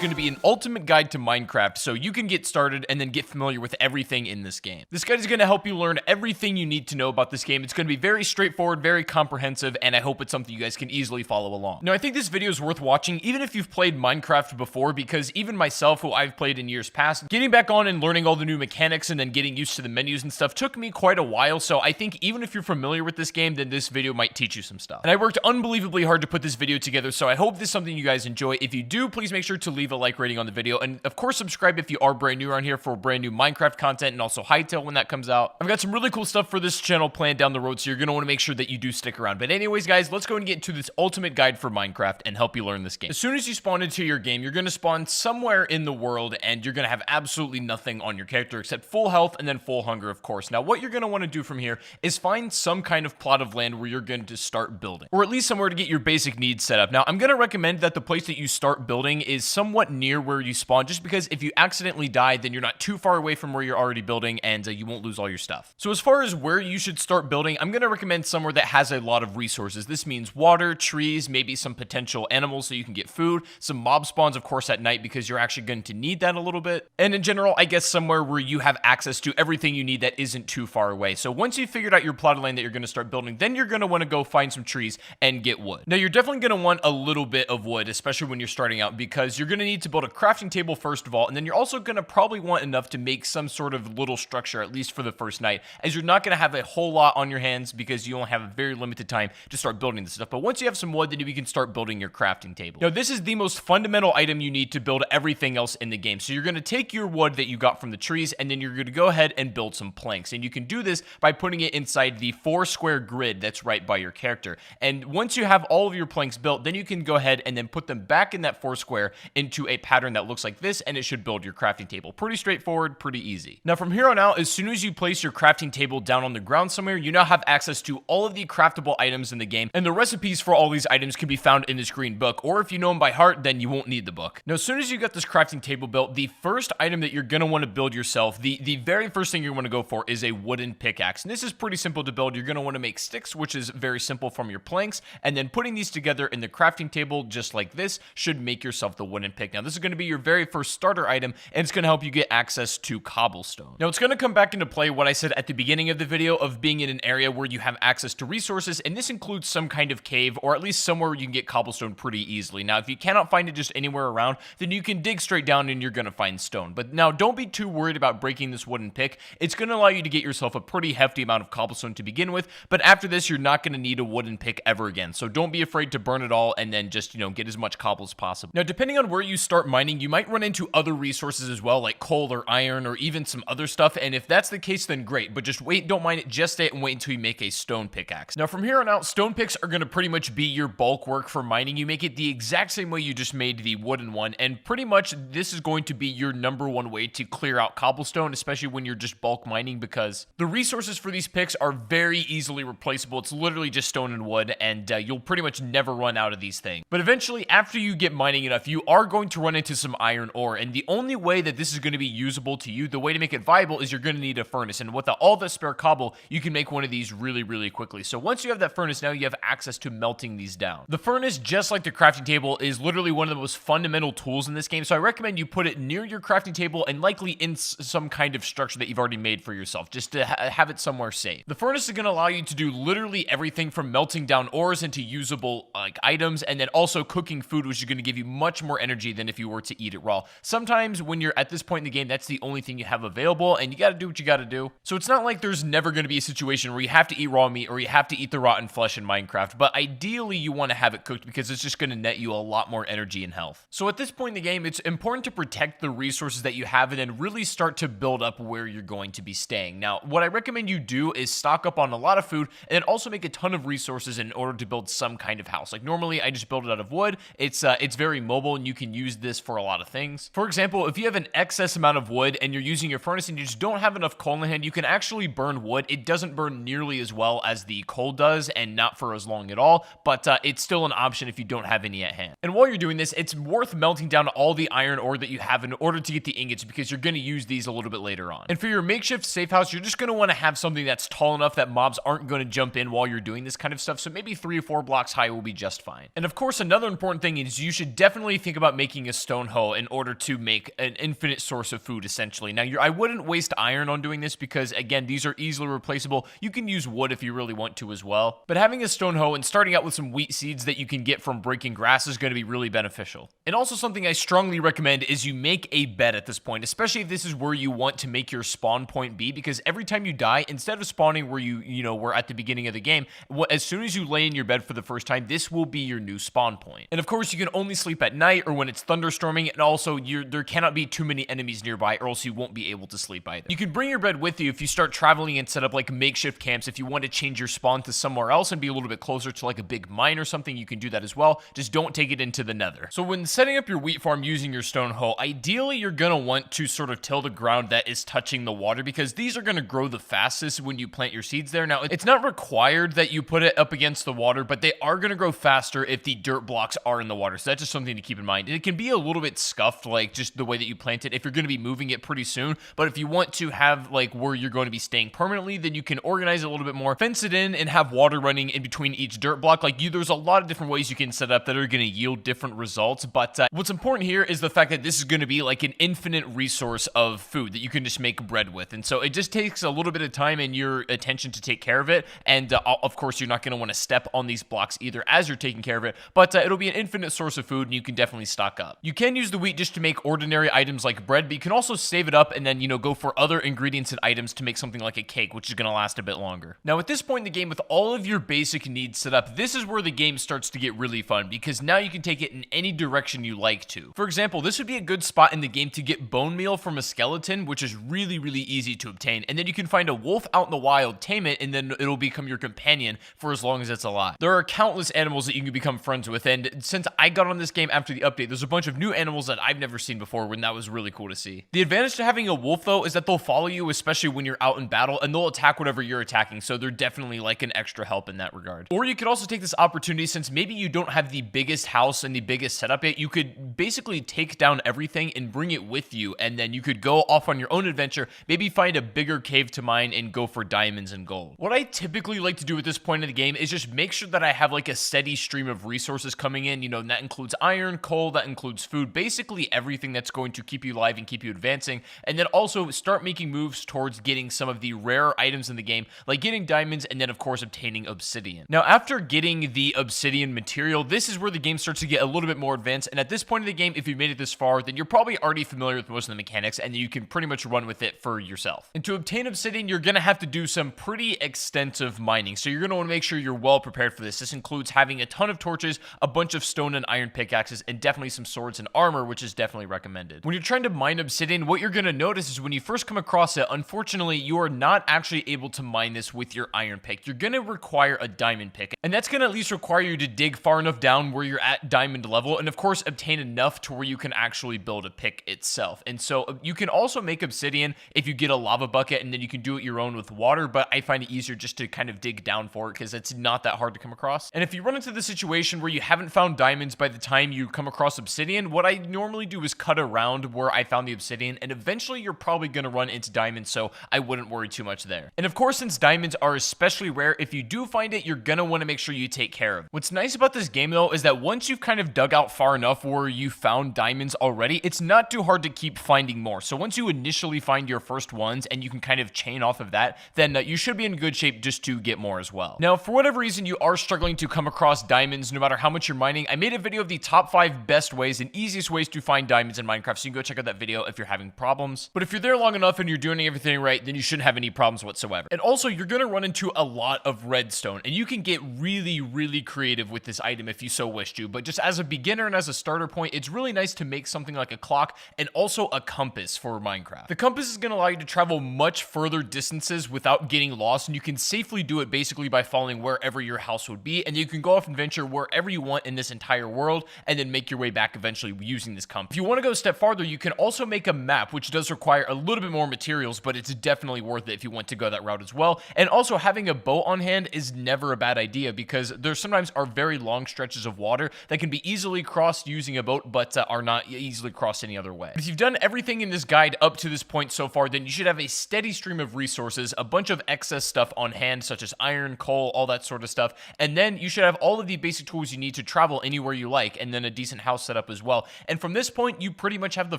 going to be an ultimate guide to Minecraft so you can get started and then get familiar with everything in this game. This guide is going to help you learn everything you need to know about this game. It's going to be very straightforward, very comprehensive, and I hope it's something you guys can easily follow along. Now, I think this video is worth watching even if you've played Minecraft before, because even myself, who I've played in years past, getting back on and learning all the new mechanics and then getting used to the menus and stuff took me quite a while. So I think even if you're familiar with this game, then this video might teach you some stuff. And I worked unbelievably hard to put this video together, so I hope this is something you guys enjoy. If you do, please make sure to leave a like rating on the video, and of course subscribe if you are brand new around here for brand new Minecraft content, and also Hytale when that comes out. I've got some really cool stuff for this channel planned down the road, so you're going to want to make sure that you do stick around. But anyways, guys, let's go and get into this ultimate guide for Minecraft and help you learn this game. As soon as you spawn into your game, you're going to spawn somewhere in the world, and you're going to have absolutely nothing on your character except full health and then full hunger, of course. Now, what you're going to want to do from here is find some kind of plot of land where you're going to start building, or at least somewhere to get your basic needs set up. Now, I'm going to recommend that the place that you start building is somewhat near where you spawn, just because if you accidentally die, then you're not too far away from where you're already building, and you won't lose all your stuff. So as far as where you should start building, I'm going to recommend somewhere that has a lot of resources. This means water, trees, maybe some potential animals so you can get food, some mob spawns, of course, at night, because you're actually going to need that a little bit. And in general, I guess somewhere where you have access to everything you need that isn't too far away. So once you've figured out your plot of land that you're going to start building, then you're going to want to go find some trees and get wood. Now, you're definitely going to want a little bit of wood, especially when you're starting out, because you're going to need to build a crafting table first of all, and then you're also going to probably want enough to make some sort of little structure, at least for the first night, as you're not going to have a whole lot on your hands because you only have a very limited time to start building this stuff. But once you have some wood, then you can start building your crafting table. Now, this is the most fundamental item you need to build everything else in the game. So you're going to take your wood that you got from the trees, and then you're going to go ahead and build some planks. And you can do this by putting it inside the 4-square grid that's right by your character. And once you have all of your planks built, then you can go ahead and then put them back in that 4-square into a pattern that looks like this, and it should build your crafting table. Pretty straightforward, pretty easy. Now, from here on out, as soon as you place your crafting table down on the ground somewhere, you now have access to all of the craftable items in the game, and the recipes for all these items can be found in this green book, or if you know them by heart, then you won't need the book. Now, as soon as you got this crafting table built, the first item that you're going to want to build yourself, the very first thing you want to go for is a wooden pickaxe. And this is pretty simple to build. You're going to want to make sticks, which is very simple from your planks, and then putting these together in the crafting table just like this should make yourself the wooden pick. Now, this is going to be your very first starter item, and it's going to help you get access to cobblestone. Now, it's going to come back into play what I said at the beginning of the video of being in an area where you have access to resources, and this includes some kind of cave, or at least somewhere where you can get cobblestone pretty easily. Now, if you cannot find it just anywhere around, then you can dig straight down and you're going to find stone. But now, don't be too worried about breaking this wooden pick. It's going to allow you to get yourself a pretty hefty amount of cobblestone to begin with, but after this, you're not going to need a wooden pick ever again. So don't be afraid to burn it all and then just, get as much cobble as possible. Now, depending on where you start mining, you might run into other resources as well, like coal or iron or even some other stuff, and if that's the case, then great, but just wait, don't mine it just yet, and wait until you make a stone pickaxe. Now, from here on out, stone picks are going to pretty much be your bulk work for mining. You make it the exact same way you just made the wooden one, and pretty much this is going to be your #1 way to clear out cobblestone, especially when you're just bulk mining, because the resources for these picks are very easily replaceable. It's literally just stone and wood, and you'll pretty much never run out of these things. But eventually, after you get mining enough, you are going to run into some iron ore, and the only way that this is going to be usable to you, the way to make it viable, is you're going to need a furnace, and with all the spare cobble, you can make one of these really, really quickly. So once you have that furnace, now you have access to melting these down. The furnace, just like the crafting table, is literally one of the most fundamental tools in this game, so I recommend you put it near your crafting table and likely in some kind of structure that you've already made for yourself, just to have it somewhere safe. The furnace is going to allow you to do literally everything from melting down ores into usable items, and then also cooking food, which is going to give you much more energy than if you were to eat it raw. Sometimes when you're at this point in the game, that's the only thing you have available, and you got to do what you got to do. So it's not like there's never going to be a situation where you have to eat raw meat or you have to eat the rotten flesh in Minecraft, but ideally you want to have it cooked because it's just going to net you a lot more energy and health. So at this point in the game, it's important to protect the resources that you have and then really start to build up where you're going to be staying. Now, what I recommend you do is stock up on a lot of food and then also make a ton of resources in order to build some kind of house. Like normally I just build it out of wood. It's very mobile and you can use this for a lot of things. For example, if you have an excess amount of wood and you're using your furnace and you just don't have enough coal in hand, you can actually burn wood. It doesn't burn nearly as well as the coal does and not for as long at all, but it's still an option if you don't have any at hand. And while you're doing this, it's worth melting down all the iron ore that you have in order to get the ingots because you're going to use these a little bit later on. And for your makeshift safe house, you're just going to want to have something that's tall enough that mobs aren't going to jump in while you're doing this kind of stuff, so maybe 3 or 4 blocks high will be just fine. And of course, another important thing is you should definitely think about making making a stone hoe in order to make an infinite source of food, essentially. Now, I wouldn't waste iron on doing this because, again, these are easily replaceable. You can use wood if you really want to as well. But having a stone hoe and starting out with some wheat seeds that you can get from breaking grass is going to be really beneficial. And also something I strongly recommend is you make a bed at this point, especially if this is where you want to make your spawn point be, because every time you die, instead of spawning where you were at the beginning of the game, as soon as you lay in your bed for the first time, this will be your new spawn point. And of course, you can only sleep at night or when it's thunderstorming, and also there cannot be too many enemies nearby or else you won't be able to sleep either. You can bring your bed with you if you start traveling and set up like makeshift camps. If you want to change your spawn to somewhere else and be a little bit closer to like a big mine or something, you can do that as well. Just don't take it into the nether. So when setting up your wheat farm using your stone hoe, ideally you're going to want to sort of till the ground that is touching the water, because these are going to grow the fastest when you plant your seeds there. Now, it's not required that you put it up against the water, but they are going to grow faster if the dirt blocks are in the water. So that's just something to keep in mind. It can be a little bit scuffed, like just the way that you plant it, if you're going to be moving it pretty soon. But if you want to have like where you're going to be staying permanently, then you can organize it a little bit more, fence it in, and have water running in between each dirt block. There's a lot of different ways you can set up that are going to yield different results. But what's important here is the fact that this is going to be like an infinite resource of food that you can just make bread with. And so it just takes a little bit of time and your attention to take care of it. And of course, you're not going to want to step on these blocks either as you're taking care of it, but it'll be an infinite source of food and you can definitely stock up. You can use the wheat just to make ordinary items like bread, but you can also save it up and then, go for other ingredients and items to make something like a cake, which is going to last a bit longer. Now, at this point in the game, with all of your basic needs set up, this is where the game starts to get really fun, because now you can take it in any direction you like to. For example, this would be a good spot in the game to get bone meal from a skeleton, which is really, really easy to obtain. And then you can find a wolf out in the wild, tame it, and then it'll become your companion for as long as it's alive. There are countless animals that you can become friends with, and since I got on this game after the update, there's a bunch of new animals that I've never seen before, and that was really cool to see. The advantage to having a wolf, though, is that they'll follow you, especially when you're out in battle, and they'll attack whatever you're attacking, so they're definitely like an extra help in that regard. Or you could also take this opportunity, since maybe you don't have the biggest house and the biggest setup yet, you could basically take down everything and bring it with you, and then you could go off on your own adventure, maybe find a bigger cave to mine and go for diamonds and gold. What I typically like to do at this point in the game is just make sure that I have like a steady stream of resources coming in, and that includes iron, coal, that includes food, basically everything that's going to keep you alive and keep you advancing, and then also start making moves towards getting some of the rare items in the game, like getting diamonds, and then of course obtaining obsidian. Now, after getting the obsidian material, this is where the game starts to get a little bit more advanced, and at this point in the game, if you made it this far, then you're probably already familiar with most of the mechanics, and you can pretty much run with it for yourself. And to obtain obsidian, you're going to have to do some pretty extensive mining, so you're going to want to make sure you're well prepared for this. This includes having a ton of torches, a bunch of stone and iron pickaxes, and definitely some swords and armor, which is definitely recommended. When you're trying to mine obsidian, what you're going to notice is when you first come across it, unfortunately, you are not actually able to mine this with your iron pick. You're going to require a diamond pick, and that's going to at least require you to dig far enough down where you're at diamond level, and of course obtain enough to where you can actually build a pick itself. And so you can also make obsidian if you get a lava bucket, and then you can do it your own with water, but I find it easier just to kind of dig down for it because it's not that hard to come across. And if you run into the situation where you haven't found diamonds by the time you come across obsidian, what I normally do is cut around where I found the obsidian, and eventually you're probably going to run into diamonds, so I wouldn't worry too much there. And of course, since diamonds are especially rare, if you do find it, you're going to want to make sure you take care of it. What's nice about this game, though, is that once you've kind of dug out far enough where you found diamonds already, it's not too hard to keep finding more. So once you initially find your first ones and you can kind of chain off of that, then you should be in good shape just to get more as well. Now, for whatever reason you are struggling to come across diamonds, no matter how much you're mining, I made a video of the top 5 best ways and easiest ways to find diamonds in Minecraft, so you can go check out that video if you're having problems. But if you're there long enough and you're doing everything right, then you shouldn't have any problems whatsoever. And also, you're going to run into a lot of redstone, and you can get really, really creative with this item if you so wish to. But just as a beginner and as a starter point, it's really nice to make something like a clock and also a compass for Minecraft. The compass is going to allow you to travel much further distances without getting lost, and you can safely do it basically by following wherever your house would be, and you can go off and venture wherever you want in this entire world and then make your way back eventually using this compass. If you want to go a step farther, you can also make a map, which does require a little bit more materials, but it's definitely worth it if you want to go that route as well. And also, having a boat on hand is never a bad idea, because there sometimes are very long stretches of water that can be easily crossed using a boat, but are not easily crossed any other way. But if you've done everything in this guide up to this point so far, then you should have a steady stream of resources, a bunch of excess stuff on hand, such as iron, coal, all that sort of stuff, and then you should have all of the basic tools you need to travel anywhere you like, and then a decent house set up setup as well. And from this point, you pretty much have the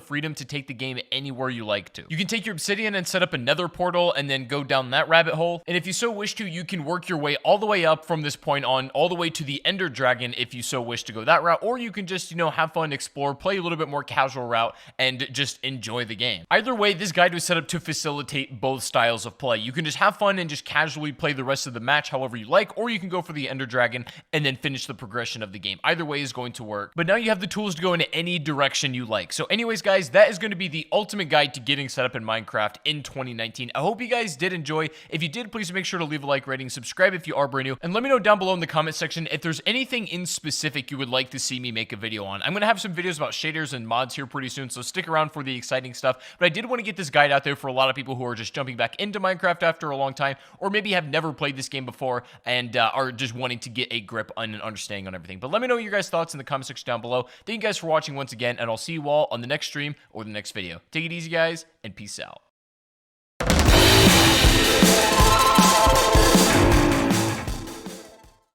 freedom to take the game anywhere you like to. You can take your obsidian and set up a nether portal and then go down that rabbit hole. And if you so wish to, you can work your way all the way up from this point on, all the way to the Ender Dragon if you so wish to go that route, or you can just, have fun, explore, play a little bit more casual route, and just enjoy the game. Either way, this guide was set up to facilitate both styles of play. You can just have fun and just casually play the rest of the match however you like, or you can go for the Ender Dragon and then finish the progression of the game. Either way is going to work, but now you have the tools to go in any direction you like. So anyways, guys, that is going to be the ultimate guide to getting set up in Minecraft in 2019. I hope you guys did enjoy. If you did, please make sure to leave a like, rating, subscribe if you are brand new, and let me know down below in the comment section if there's anything in specific you would like to see me make a video on. I'm going to have some videos about shaders and mods here pretty soon, so stick around for the exciting stuff. But I did want to get this guide out there for a lot of people who are just jumping back into Minecraft after a long time, or maybe have never played this game before and are just wanting to get a grip on and understanding on everything. But let me know your guys' thoughts in the comment section down below. Thank you guys for watching once again, and I'll see you all on the next stream or the next video. Take it easy, guys, and peace out.